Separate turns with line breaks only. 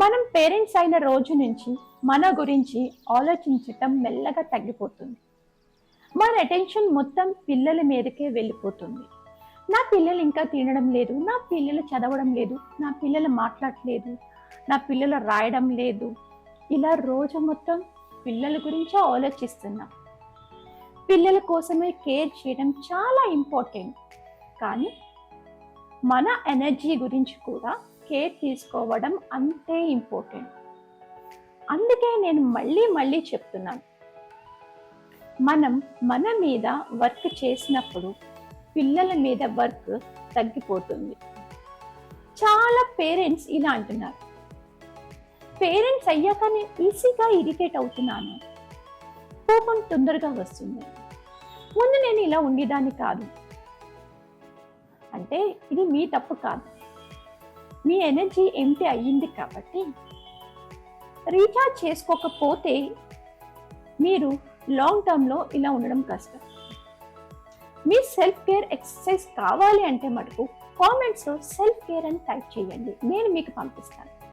మనం పేరెంట్స్ అయిన రోజు నుంచి మన గురించి ఆలోచించటం మెల్లగా తగ్గిపోతుంది. మన అటెన్షన్ మొత్తం పిల్లల మీదకే వెళ్ళిపోతుంది. నా పిల్లలు ఇంకా తినడం లేదు, నా పిల్లలు చదవడం లేదు, నా పిల్లలు మాట్లాడట్లేదు, నా పిల్లలు రాయడం లేదు. ఇలా రోజు మొత్తం పిల్లల గురించే ఆలోచిస్తున్నాం. పిల్లల కోసమే కేర్ చేయడం చాలా ఇంపార్టెంట్. కానీ మన ఎనర్జీ గురించి కూడా కేర్ తీసుకోవడం అంతే ఇంపార్టెంట్. అందుకే నేను మళ్ళీ చెప్తున్నాను, మనం మన మీద వర్క్ చేసినప్పుడు పిల్లల మీద వర్క్ తగ్గిపోతుంది. చాలా పేరెంట్స్ ఇలా అంటున్నారు, పేరెంట్స్ అయ్యాక నేను ఈజీగా ఇరిటేట్ అవుతున్నాను, కోపం తొందరగా వస్తుంది, ముందు నేను ఇలా ఉండేదాన్ని కాదు. అంటే ఇది మీ తప్పు కాదు, మీ ఎనర్జీ ఎంటీ అయ్యింది కాబట్టి. రీఛార్జ్ చేసుకోకపోతే మీరు లాంగ్ టర్మ్లో ఇలా ఉండడం కష్టం. మీ సెల్ఫ్ కేర్ ఎక్సర్సైజ్ కావాలి అంటే మటుకు కామెంట్స్లో సెల్ఫ్ కేర్ అని టైప్ చేయండి, నేను మీకు పంపిస్తాను.